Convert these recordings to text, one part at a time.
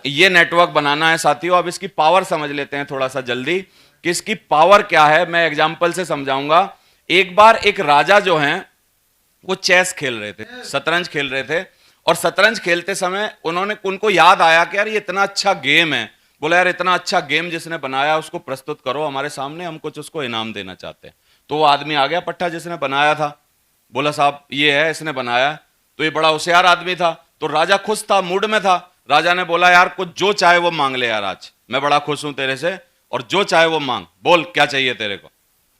ये नेटवर्क बनाना है साथियों। अब इसकी पावर समझ लेते हैं थोड़ा सा जल्दी कि इसकी पावर क्या है। मैं एग्जाम्पल से समझाऊंगा। एक बार एक राजा जो हैं वो चेस खेल रहे थे, शतरंज खेल रहे थे, और शतरंज खेलते समय उनको याद आया कि यार ये इतना अच्छा गेम है। बोला यार इतना अच्छा गेम जिसने बनाया उसको प्रस्तुत करो हमारे सामने, हम कुछ उसको इनाम देना चाहते हैं। तो वो आदमी आ गया पट्टा जिसने बनाया था, बोला साहब ये है इसने बनाया। तो ये बड़ा होशियार आदमी था, तो राजा खुश था, मूड में था। राजा ने बोला यार कुछ जो चाहे वो मांग ले यार, आज मैं बड़ा खुश हूं तेरे से, और जो चाहे वो मांग, बोल क्या चाहिए तेरे को।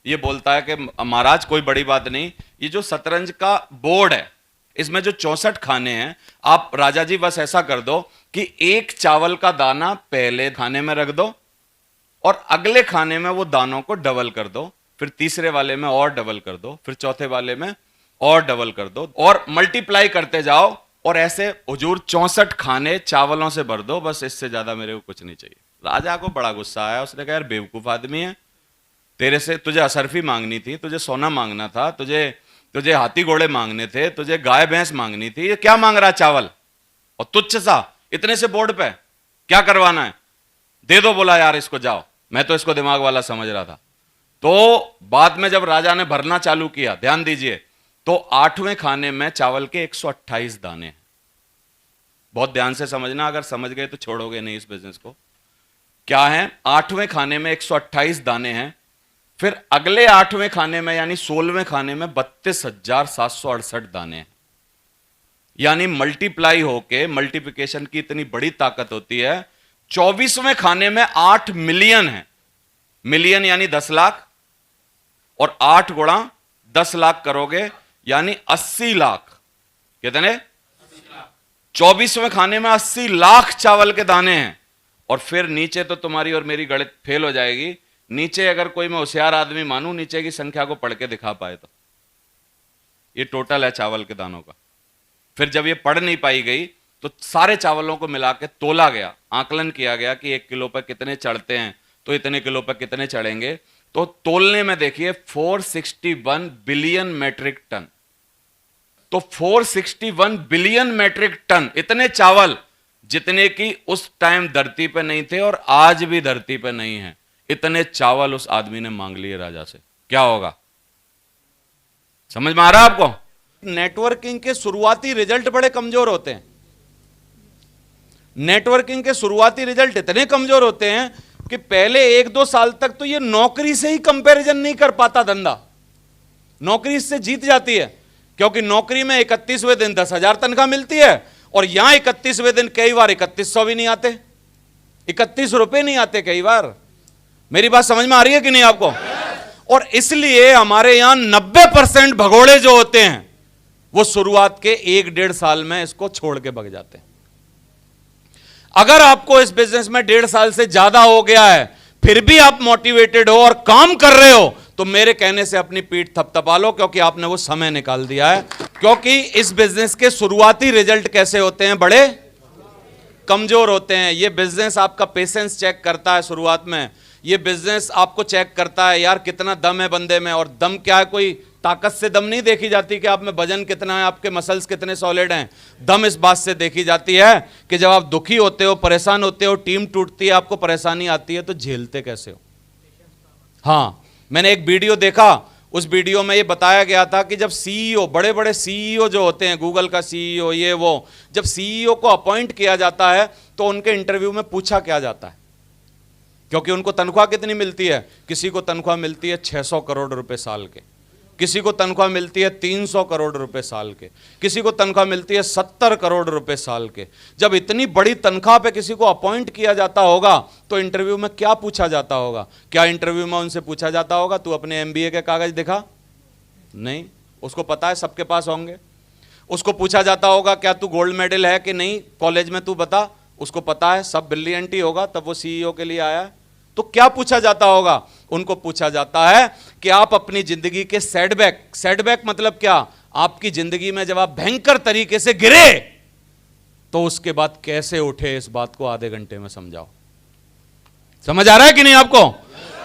ये बोलता है कि महाराज कोई बड़ी बात नहीं, ये जो शतरंज का बोर्ड है इसमें जो 64 खाने हैं, आप राजा जी बस ऐसा कर दो कि एक चावल का दाना पहले खाने में रख दो और अगले खाने में वो दानों को डबल कर दो, फिर तीसरे वाले में और डबल कर दो, फिर चौथे वाले में और डबल कर दो, और मल्टीप्लाई करते जाओ, और ऐसे हुजूर 64 खाने चावलों से भर दो, बस इससे ज्यादा मेरे को कुछ नहीं चाहिए। राजा को बड़ा गुस्सा आया, उसने कहा यार बेवकूफ आदमी है, तेरे से तुझे असरफी मांगनी थी, तुझे सोना मांगना था, तुझे हाथी घोड़े मांगने थे, तुझे गाय भैंस मांगनी थी, ये क्या मांग रहा चावल और तुच्छ सा इतने से बोर्ड पे क्या करवाना है, दे दो। बोला यार इसको जाओ, मैं तो इसको दिमाग वाला समझ रहा था। तो बाद में जब राजा ने भरना चालू किया, ध्यान दीजिए, तो 8वें खाने में चावल के 128 दाने हैं। बहुत ध्यान से समझना, अगर समझ गए तो छोड़ोगे नहीं इस बिजनेस को। क्या है, 8वें खाने में 128 दाने हैं, फिर अगले 8वें खाने में यानी 16वें खाने में 32,768 दाने हैं। यानी मल्टीप्लाई होके, मल्टीप्लिकेशन की इतनी बड़ी ताकत होती है। 24वें खाने में 8 मिलियन है, मिलियन यानी 10 लाख, और 8 गुणा 10 लाख करोगे यानी 80 लाख। कितने? 24वें खाने में 80 लाख चावल के दाने हैं। और फिर नीचे तो तुम्हारी और मेरी गणित फेल हो जाएगी। नीचे अगर कोई मैं होशियार आदमी मानूं, नीचे की संख्या को पढ़ के दिखा पाए तो ये टोटल है चावल के दानों का। फिर जब ये पढ़ नहीं पाई गई तो सारे चावलों को मिला के तोला गया, आकलन किया गया कि 1 किलो पर कितने चढ़ते हैं, तो इतने किलो पर कितने चढ़ेंगे। तो तोलने में देखिए 461 बिलियन मैट्रिक टन। तो 461 बिलियन मैट्रिक टन, इतने चावल जितने की उस टाइम धरती पे नहीं थे और आज भी धरती पे नहीं है, इतने चावल उस आदमी ने मांग लिए राजा से। क्या होगा, समझ में आ रहा है आपको? नेटवर्किंग के शुरुआती रिजल्ट बड़े कमजोर होते हैं। नेटवर्किंग के शुरुआती रिजल्ट इतने कमजोर होते हैं कि पहले 1-2 साल तक तो ये नौकरी से ही कंपैरिजन नहीं कर पाता धंधा। नौकरी इससे जीत जाती है, क्योंकि नौकरी में 31वें दिन 10,000 तनख्वाह मिलती है, और यहां 31वें दिन कई बार 3100 भी नहीं आते, 31 रुपए नहीं आते कई बार। मेरी बात समझ में आ रही है कि नहीं आपको? और इसलिए हमारे यहां 90% भगोड़े जो होते हैं वो शुरुआत के 1-1.5 साल में इसको छोड़ के भाग जाते हैं। अगर आपको इस बिजनेस में 1.5 साल से ज्यादा हो गया है, फिर भी आप मोटिवेटेड हो और काम कर रहे हो, तो मेरे कहने से अपनी पीठ थपथपा लो, क्योंकि आपने वो समय निकाल दिया है। क्योंकि इस बिजनेस के शुरुआती रिजल्ट कैसे होते हैं, बड़े कमजोर होते हैं। ये बिजनेस आपका पेशेंस चेक करता है शुरुआत में। ये बिजनेस आपको चेक करता है यार कितना दम है बंदे में। और दम क्या है, कोई ताकत से दम नहीं देखी जाती कि आप में वजन कितना है, आपके मसल्स कितने सॉलिड हैं। दम इस बात से देखी जाती है कि जब आप दुखी होते हो, परेशान होते हो, टीम टूटती है, आपको परेशानी आती है, तो झेलते कैसे हो। हाँ, मैंने एक वीडियो देखा, उस वीडियो में ये बताया गया था कि जब सीईओ, बड़े बड़े सीईओ जो होते हैं, गूगल का सीईओ, ये वो, जब सीईओ को अपॉइंट किया जाता है तो उनके इंटरव्यू में पूछा क्या जाता है, क्योंकि उनको तनख्वाह कितनी मिलती है। किसी को तनख्वाह मिलती है 600 करोड़ रुपए साल के, किसी को तनख्वाह मिलती है 300 करोड़ रुपए साल के, किसी को तनख्वाह मिलती है 70 करोड़ रुपए साल के। जब इतनी बड़ी तनख्वाह पे किसी को अपॉइंट किया जाता होगा तो इंटरव्यू में क्या पूछा जाता होगा? क्या इंटरव्यू में उनसे पूछा जाता होगा तू अपने MBA के कागज दिखा? नहीं, उसको पता है सबके पास होंगे। उसको पूछा जाता होगा क्या तू गोल्ड मेडल है कि नहीं कॉलेज में, तू बता, उसको पता है, सब ब्रिलियंट ही होगा, तब वो CEO के लिए आया है। तो क्या पूछा जाता होगा? उनको पूछा जाता है कि आप अपनी जिंदगी के सेटबैक मतलब क्या, आपकी जिंदगी में जब आप भयंकर तरीके से गिरे तो उसके बाद कैसे उठे, इस बात को आधे घंटे में समझाओ। समझ आ रहा है कि नहीं आपको?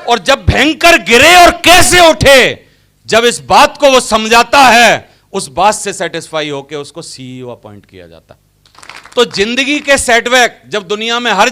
और जब भयंकर गिरे और कैसे उठे, जब इस बात को वो समझाता है, उस बात से सेटिस्फाई होकर उसको CEO अपॉइंट किया जाता है। तो जिंदगी के सेटबैक जब दुनिया में हर